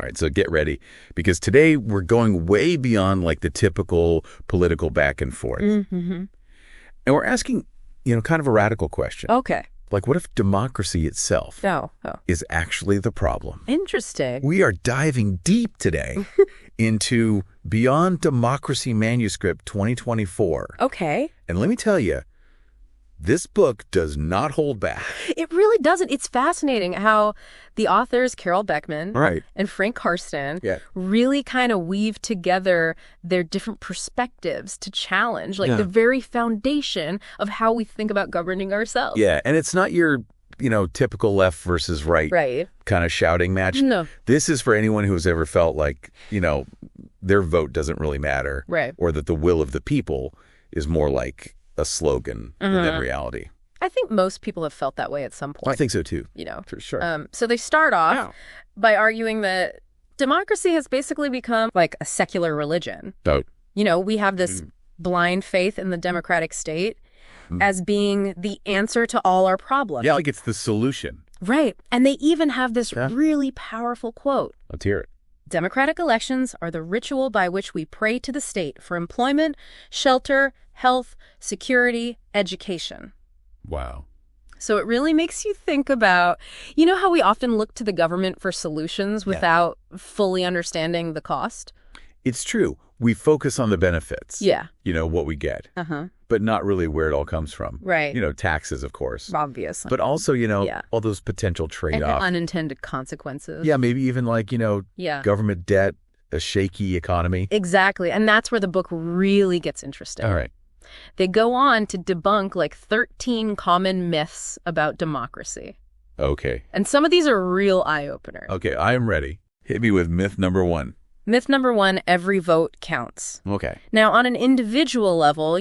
All right, so get ready, because today we're going way beyond like the typical political back and forth. Mm-hmm. And we're asking, kind of a radical question. Okay. Like, what if democracy itself is actually the problem? Interesting. We are diving deep today into Beyond Democracy Manuscript 2024. Okay. And let me tell you, this book does not hold back. It really doesn't. It's fascinating how the authors, Carol Beckman and Frank Karsten, really kind of weave together their different perspectives to challenge the very foundation of how we think about governing ourselves. Yeah, and it's not your, typical left versus right kind of shouting match. No. This is for anyone who's ever felt like, their vote doesn't really matter. Right. Or that the will of the people is more like a slogan than reality. I think most people have felt that way at some point. I think so too. For sure. So they start off by arguing that democracy has basically become like a secular religion. We have this blind faith in the democratic state as being the answer to all our problems. Yeah, like it's the solution. Right. And they even have this really powerful quote. Let's hear it. Democratic elections are the ritual by which we pray to the state for employment, shelter, health, security, education. Wow. So it really makes you think about, how we often look to the government for solutions without fully understanding the cost? It's true. We focus on the benefits. Yeah. What we get. But not really where it all comes from. Right. Taxes, of course. Obviously. But also, all those potential trade-offs. And unintended consequences. Yeah, maybe even like, government debt, a shaky economy. Exactly. And that's where the book really gets interesting. All right. They go on to debunk 13 common myths about democracy. Okay. And some of these are real eye-openers. Okay, I am ready. Hit me with myth number 1. Myth number 1, every vote counts. Okay. Now, on an individual level,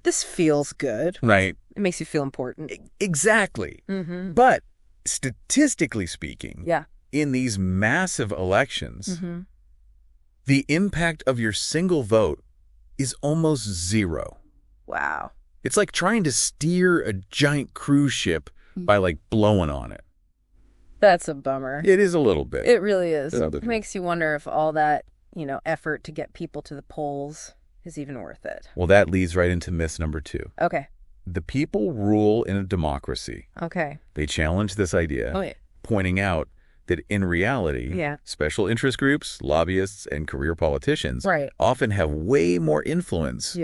this feels good. Right. It makes you feel important. Exactly. But statistically speaking, in these massive elections, the impact of your single vote is almost zero. Wow. It's like trying to steer a giant cruise ship by blowing on it. That's a bummer. It is a little bit. It really is. It makes you wonder if all that, effort to get people to the polls is even worth it. Well, that leads right into myth number 2. Okay. The people rule in a democracy. Okay. They challenge this idea, pointing out that in reality, special interest groups, lobbyists, and career politicians often have way more influence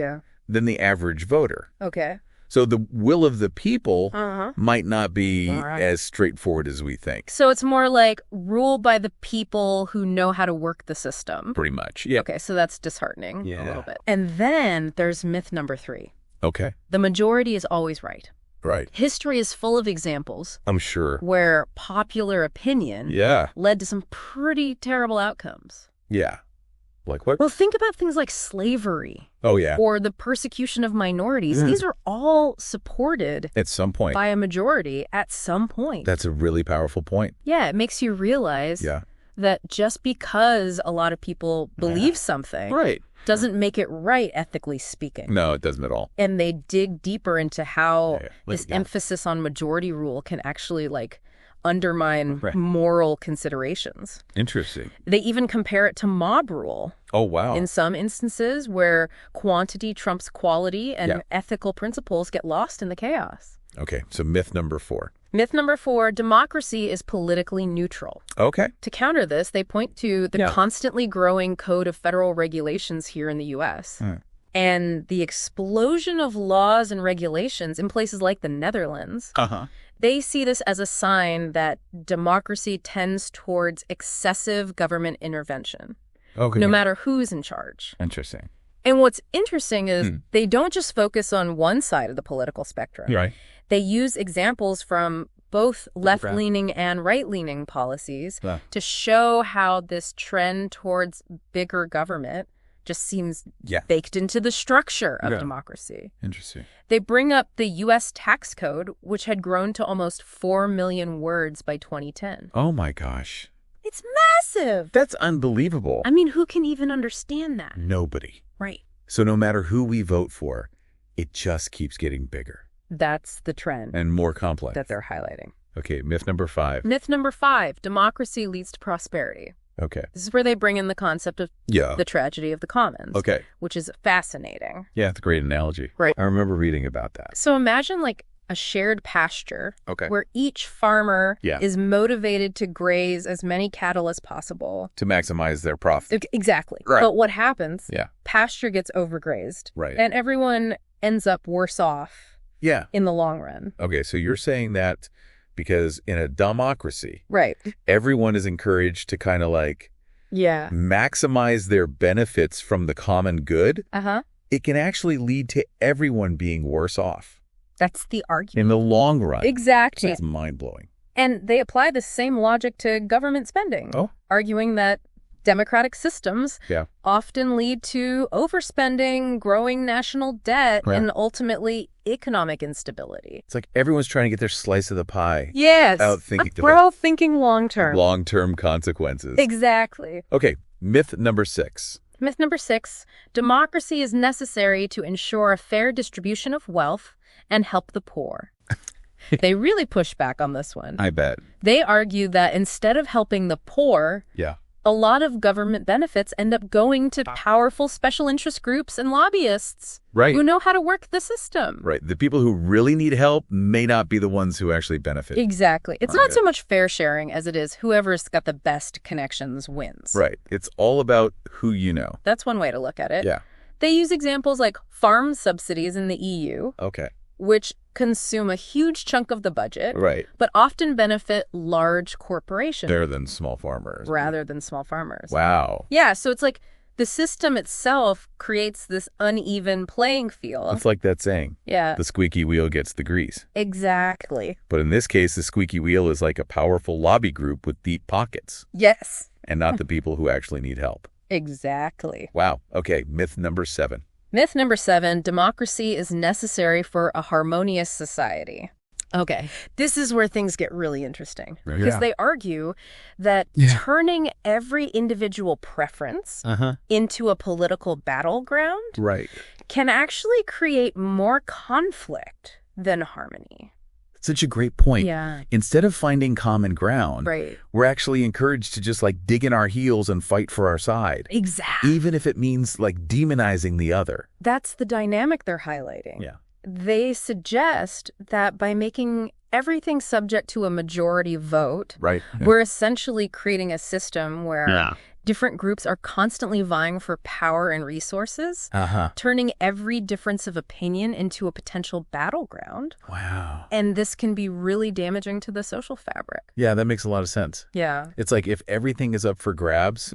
than the average voter. Okay. So the will of the people might not be as straightforward as we think. So it's more like rule by the people who know how to work the system. Pretty much, yeah. Okay, so that's disheartening a little bit. And then there's myth number 3. Okay. The majority is always right. Right. History is full of examples. I'm sure. Where popular opinion led to some pretty terrible outcomes. Yeah. Like what? Well, think about things like slavery. Oh, yeah. Or the persecution of minorities. These are all supported at some point by a majority at some point. That's a really powerful point. Yeah, it makes you realize that just because a lot of people believe something doesn't make it right, ethically speaking. No, it doesn't at all. And they dig deeper into how this emphasis on majority rule can actually undermine moral considerations. Interesting. They even compare it to mob rule. Oh, wow. In some instances where quantity trumps quality and ethical principles get lost in the chaos. Okay, so myth number 4. Myth number 4, democracy is politically neutral. Okay. To counter this, they point to the constantly growing code of federal regulations here in the U.S. And the explosion of laws and regulations in places like the Netherlands. They see this as a sign that democracy tends towards excessive government intervention, no matter who's in charge. Interesting. And what's interesting is they don't just focus on one side of the political spectrum. Right. They use examples from both left-leaning and right-leaning policies to show how this trend towards bigger government just seems baked into the structure of democracy. Interesting. They bring up the U.S. tax code, which had grown to almost 4 million words by 2010. Oh, my gosh. It's massive. That's unbelievable. I mean, who can even understand that? Nobody. Right. So no matter who we vote for, it just keeps getting bigger. That's the trend. And more complex. That they're highlighting. Okay, myth number 5. Myth number 5, democracy leads to prosperity. Okay. This is where they bring in the concept of the tragedy of the commons. Okay. Which is fascinating. Yeah, it's a great analogy. Right. I remember reading about that. So imagine like a shared pasture where each farmer is motivated to graze as many cattle as possible. To maximize their profit. Exactly. Right. But what happens? Pasture gets overgrazed. Right. And everyone ends up worse off in the long run. Okay, so you're saying that because in a democracy, everyone is encouraged to kind of like maximize their benefits from the common good. It can actually lead to everyone being worse off. That's the argument. In the long run. Exactly. That's mind-blowing. And they apply the same logic to government spending, arguing that democratic systems often lead to overspending, growing national debt, and ultimately economic instability. It's like everyone's trying to get their slice of the pie. Yes. We're all thinking long-term. Long-term consequences. Exactly. Okay, myth number 6. Myth number 6, democracy is necessary to ensure a fair distribution of wealth and help the poor. They really push back on this one. I bet. They argue that instead of helping the poor, a lot of government benefits end up going to powerful special interest groups and lobbyists who know how to work the system. Right. The people who really need help may not be the ones who actually benefit. Exactly. It's not so much fair sharing as it is whoever's got the best connections wins. Right. It's all about who you know. That's one way to look at it. Yeah. They use examples like farm subsidies in the EU. Okay. Which consume a huge chunk of the budget, but often benefit large corporations. Rather than small farmers. Wow. Yeah, so it's like the system itself creates this uneven playing field. It's like that saying. Yeah. The squeaky wheel gets the grease. Exactly. But in this case, the squeaky wheel is like a powerful lobby group with deep pockets. Yes. And not the people who actually need help. Exactly. Wow. Okay, myth number 7. Myth number 7, democracy is necessary for a harmonious society. Okay, this is where things get really interesting. Because they argue that turning every individual preference into a political battleground can actually create more conflict than harmony. Such a great point. Yeah. Instead of finding common ground, we're actually encouraged to just like dig in our heels and fight for our side. Exactly. Even if it means like demonizing the other. That's the dynamic they're highlighting. Yeah. They suggest that by making everything subject to a majority vote, we're essentially creating a system where different groups are constantly vying for power and resources, turning every difference of opinion into a potential battleground. Wow. And this can be really damaging to the social fabric. Yeah, that makes a lot of sense. Yeah. It's like if everything is up for grabs,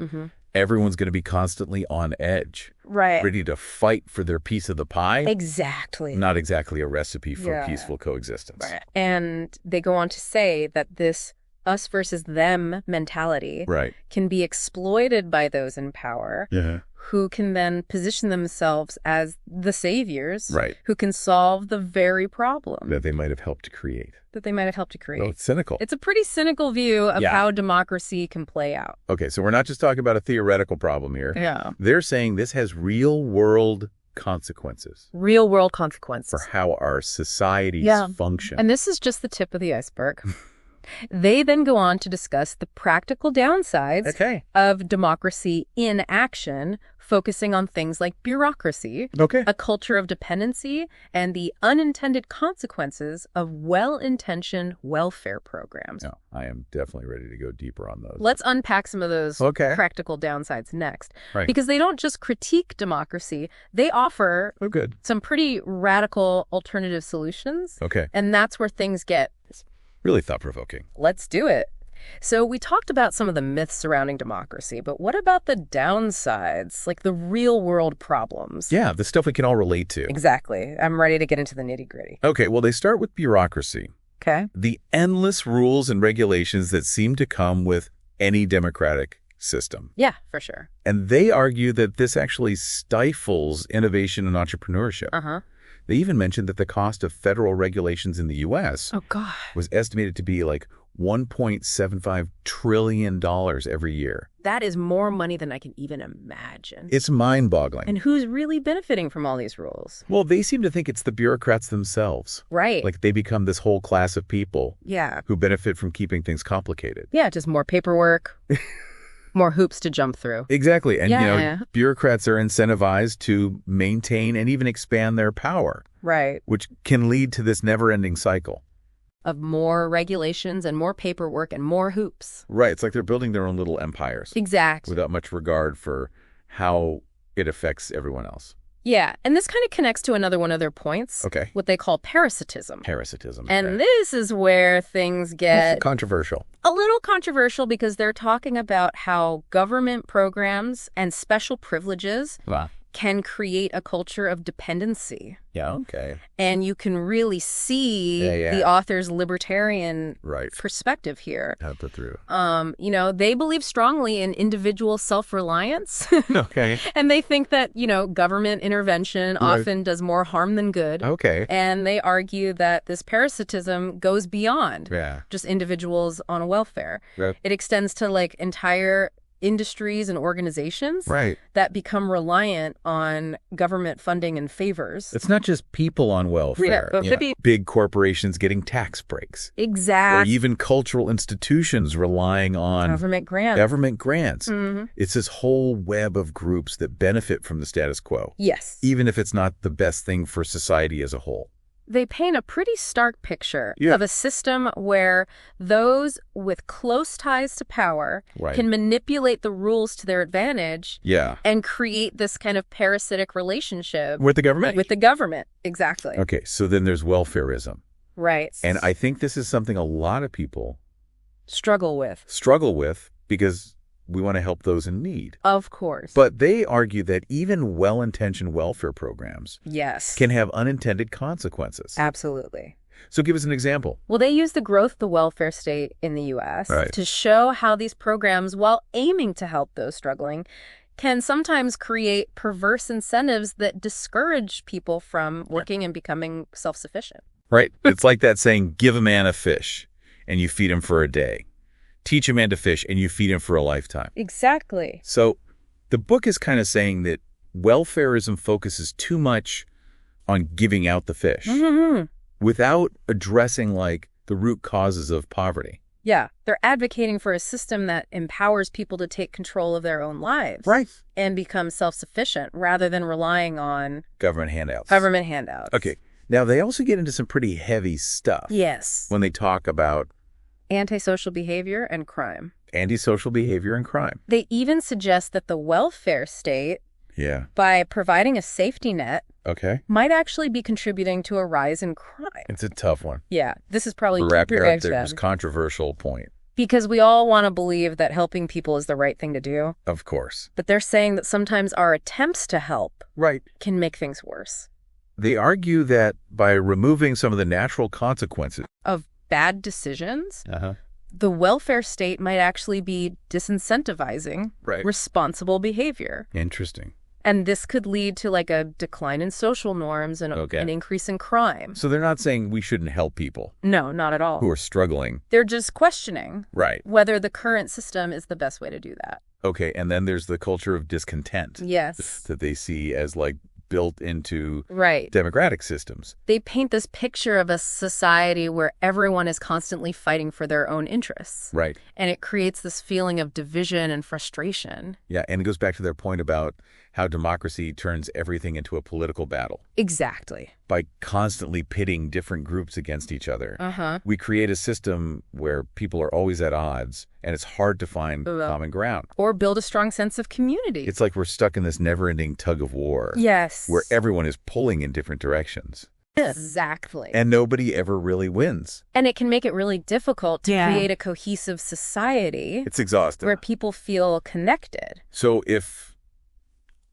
everyone's going to be constantly on edge. Ready to fight for their piece of the pie. Exactly. Not exactly a recipe for peaceful coexistence. And they go on to say that this us versus them mentality can be exploited by those in power who can then position themselves as the saviors who can solve the very problem that they might have helped to create. Oh, it's cynical. It's a pretty cynical view of how democracy can play out. Okay, so we're not just talking about a theoretical problem here. Yeah. They're saying this has real-world consequences. Real-world consequences. For how our societies function. And this is just the tip of the iceberg. They then go on to discuss the practical downsides of democracy in action, focusing on things like bureaucracy, a culture of dependency, and the unintended consequences of well-intentioned welfare programs. Oh, I am definitely ready to go deeper on those. Let's unpack some of those practical downsides next. Because they don't just critique democracy, they offer some pretty radical alternative solutions. And that's where things get really thought-provoking. Let's do it. So we talked about some of the myths surrounding democracy, but what about the downsides, like the real-world problems? Yeah, the stuff we can all relate to. Exactly. I'm ready to get into the nitty-gritty. Okay, well, they start with bureaucracy. Okay. The endless rules and regulations that seem to come with any democratic system. Yeah, for sure. And they argue that this actually stifles innovation and entrepreneurship. They even mentioned that the cost of federal regulations in the U.S. was estimated to be like $1.75 trillion every year. That is more money than I can even imagine. It's mind-boggling. And who's really benefiting from all these rules? Well, they seem to think it's the bureaucrats themselves. Like they become this whole class of people who benefit from keeping things complicated. Yeah, just more paperwork. More hoops to jump through. Exactly. And, bureaucrats are incentivized to maintain and even expand their power. Right. Which can lead to this never-ending cycle of more regulations and more paperwork and more hoops. Right. It's like they're building their own little empires. Exactly. Without much regard for how it affects everyone else. Yeah, and this kind of connects to another one of their points. Okay. What they call parasitism. Parasitism. And this is where things get controversial. A little controversial because they're talking about how government programs and special privileges can create a culture of dependency. Yeah, okay. And you can really see the author's libertarian perspective here. Have to through. They believe strongly in individual self-reliance. Okay. And they think that, government intervention often does more harm than good. Okay. And they argue that this parasitism goes beyond just individuals on welfare. Right. It extends to entire industries and organizations that become reliant on government funding and favors. It's not just people on welfare. Big corporations getting tax breaks. Exactly. Or even cultural institutions relying on government grants. Mm-hmm. It's this whole web of groups that benefit from the status quo. Yes. Even if it's not the best thing for society as a whole. They paint a pretty stark picture of a system where those with close ties to power can manipulate the rules to their advantage and create this kind of parasitic relationship. With the government? With the government, exactly. Okay, so then there's welfarism. Right. And I think this is something a lot of people struggle with because we want to help those in need. Of course. But they argue that even well-intentioned welfare programs can have unintended consequences. Absolutely. So give us an example. Well, they use the growth of the welfare state in the U.S. to show how these programs, while aiming to help those struggling, can sometimes create perverse incentives that discourage people from working and becoming self-sufficient. Right. It's like that saying, give a man a fish and you feed him for a day. Teach a man to fish and you feed him for a lifetime. Exactly. So the book is kind of saying that welfarism focuses too much on giving out the fish without addressing the root causes of poverty. Yeah, they're advocating for a system that empowers people to take control of their own lives. And become self-sufficient rather than relying on government handouts. Okay. Now, they also get into some pretty heavy stuff. Yes. When they talk about antisocial behavior and crime. Antisocial behavior and crime. They even suggest that the welfare state, by providing a safety net, might actually be contributing to a rise in crime. It's a tough one. Yeah, this is probably there's controversial point. Because we all want to believe that helping people is the right thing to do. Of course. But they're saying that sometimes our attempts to help can make things worse. They argue that by removing some of the natural consequences of bad decisions, the welfare state might actually be disincentivizing responsible behavior. Interesting. And this could lead to a decline in social norms and an increase in crime. So they're not saying we shouldn't help people. No, not at all. Who are struggling. They're just questioning whether the current system is the best way to do that. Okay, and then there's the culture of discontent. Yes. That they see as built into democratic systems. They paint this picture of a society where everyone is constantly fighting for their own interests. Right. And it creates this feeling of division and frustration. Yeah, and it goes back to their point about how democracy turns everything into a political battle. Exactly. By constantly pitting different groups against each other. We create a system where people are always at odds, and it's hard to find common ground. Or build a strong sense of community. It's like we're stuck in this never-ending tug of war. Yes. Where everyone is pulling in different directions. Exactly. And nobody ever really wins. And it can make it really difficult to create a cohesive society. It's exhausting. Where people feel connected. So if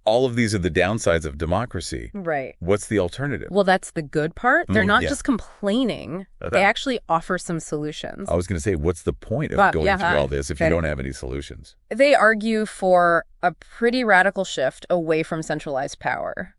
all of these are the downsides of democracy. What's the alternative? Well, that's the good part. They're not just complaining. They actually offer some solutions. I was going to say, what's the point of going through all this if you don't have any solutions? They argue for a pretty radical shift away from centralized power.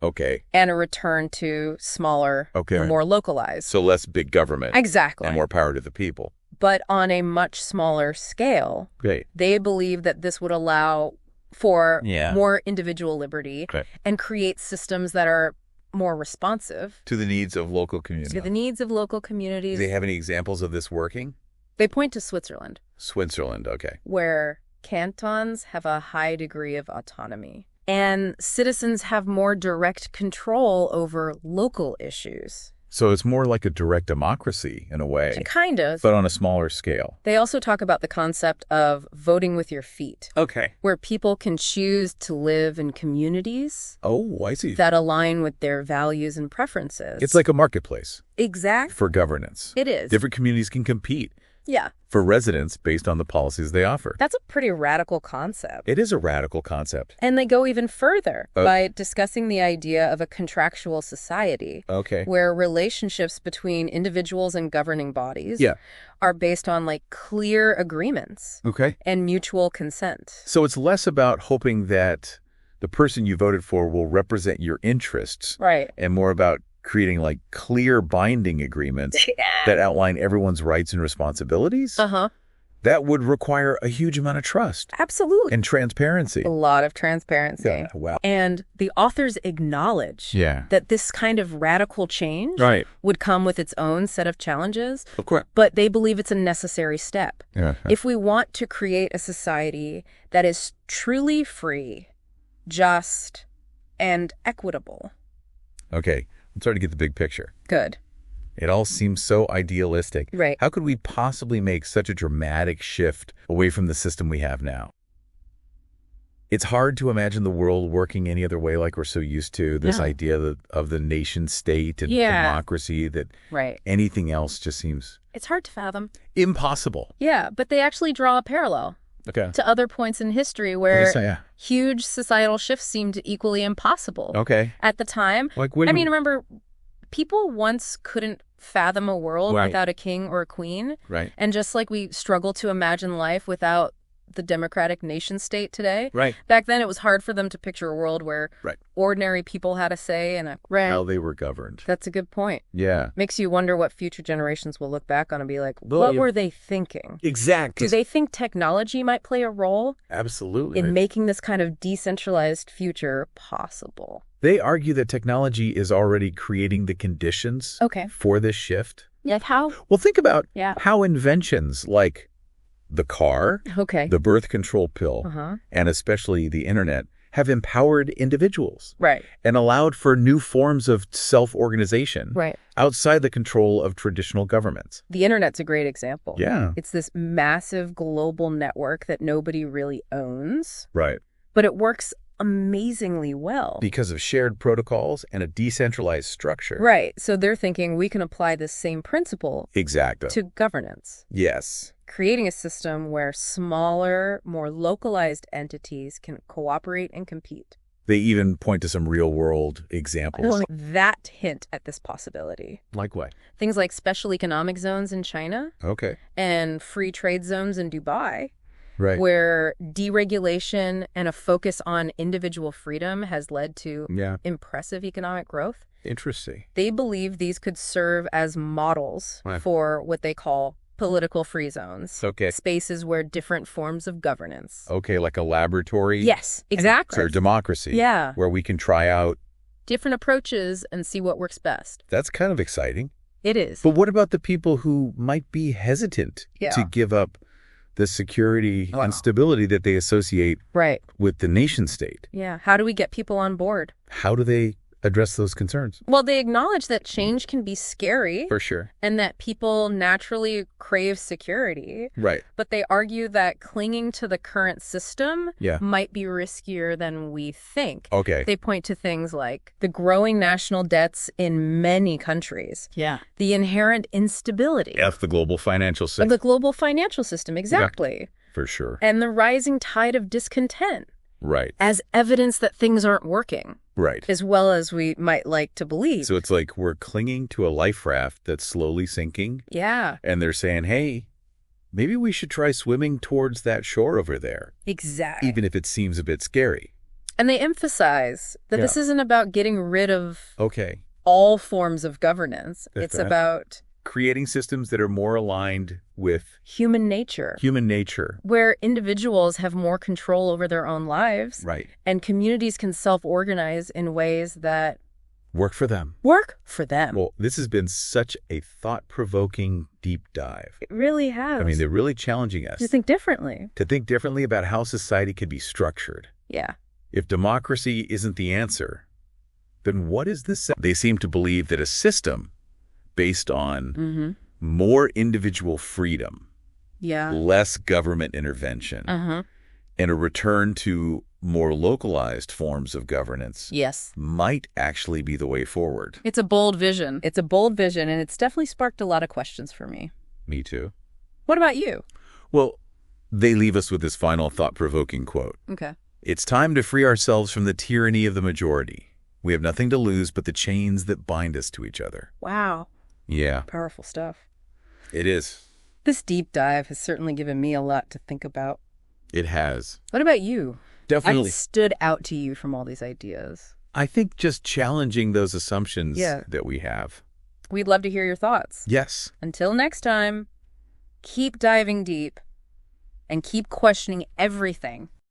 And a return to smaller, more localized. So less big government. Exactly. And more power to the people. But on a much smaller scale. They believe that this would allow for more individual liberty and create systems that are more responsive to the needs of local communities. Do they have any examples of this working? They point to Switzerland. Switzerland, Where cantons have a high degree of autonomy, and citizens have more direct control over local issues. So it's more like a direct democracy in a way. Kind of. But on a smaller scale. They also talk about the concept of voting with your feet. Okay. Where people can choose to live in communities. Oh, I see. That align with their values and preferences. It's like a marketplace. Exactly. For governance. It is. Different communities can compete. Yeah. For residents based on the policies they offer. That's a pretty radical concept. It is a radical concept. And they go even further by discussing the idea of a contractual society. Okay. Where relationships between individuals and governing bodies are based on like clear agreements. Okay. And mutual consent. So it's less about hoping that the person you voted for will represent your interests. Right. And more about creating like clear binding agreements that outline everyone's rights and responsibilities. That would require a huge amount of trust. Absolutely. And transparency. A lot of transparency. Yeah, wow. And the authors acknowledge that this kind of radical change would come with its own set of challenges. Of course. But they believe it's a necessary step. If we want to create a society that is truly free, just, and equitable. Okay. I'm starting to get the big picture. Good. It all seems so idealistic. Right. How could we possibly make such a dramatic shift away from the system we have now? It's hard to imagine the world working any other way like we're so used to, this idea of the nation state and democracy, that anything else just seems... It's hard to fathom. Impossible. Yeah, but they actually draw a parallel. To other points in history where huge societal shifts seemed equally impossible at the time. Like, remember, people once couldn't fathom a world without a king or a queen. Right. And just like we struggle to imagine life without the democratic nation state today. Right. Back then, it was hard for them to picture a world where ordinary people had a say in how they were governed. That's a good point. Yeah. Makes you wonder what future generations will look back on and be like, what were they thinking? Exactly. Do they think technology might play a role? Absolutely. In making this kind of decentralized future possible? They argue that technology is already creating the conditions for this shift. Like how? Well, think about how inventions like the car, the birth control pill, and especially the internet have empowered individuals and allowed for new forms of self-organization outside the control of traditional governments. The internet's a great example. Yeah. It's this massive global network that nobody really owns. Right. But it works amazingly well. Because of shared protocols and a decentralized structure. Right. So they're thinking we can apply this same principle to governance. Yes. Creating a system where smaller, more localized entities can cooperate and compete. They even point to some real-world examples. That hint at this possibility. Like what? Things like special economic zones in China. And free trade zones in Dubai. Right. Where deregulation and a focus on individual freedom has led to impressive economic growth. Interesting. They believe these could serve as models for what they call political free zones. Spaces where different forms of governance. Like a laboratory? Yes, exactly. For democracy. Yeah. Where we can try out different approaches and see what works best. That's kind of exciting. It is. But what about the people who might be hesitant to give up the security and stability that they associate with the nation state? Yeah. How do we get people on board? How do they address those concerns? Well, they acknowledge that change can be scary. For sure. And that people naturally crave security. Right. But they argue that clinging to the current system might be riskier than we think. They point to things like the growing national debts in many countries. The inherent instability. The global financial system. The global financial system, exactly. For sure. And the rising tide of discontent. Right. As evidence that things aren't working. Right. As well as we might like to believe. So it's like we're clinging to a life raft that's slowly sinking. Yeah. And they're saying, hey, maybe we should try swimming towards that shore over there. Exactly. Even if it seems a bit scary. And they emphasize that this isn't about getting rid of all forms of governance. It's about creating systems that are more aligned with human nature. Where individuals have more control over their own lives. Right. And communities can self-organize in ways that Work for them. Work for them. Well, this has been such a thought-provoking deep dive. It really has. I mean, they're really challenging us. To think differently. To think differently about how society could be structured. Yeah. If democracy isn't the answer, then what is this? They seem to believe that a system based on more individual freedom, less government intervention, and a return to more localized forms of governance might actually be the way forward. It's a bold vision. It's a bold vision, and it's definitely sparked a lot of questions for me. Me too. What about you? Well, they leave us with this final thought-provoking quote. Okay. It's time to free ourselves from the tyranny of the majority. We have nothing to lose but the chains that bind us to each other. Wow. Yeah. Powerful stuff. It is. This deep dive has certainly given me a lot to think about. It has. What about you? Definitely. What stood out to you from all these ideas? I think just challenging those assumptions that we have. We'd love to hear your thoughts. Yes. Until next time, keep diving deep and keep questioning everything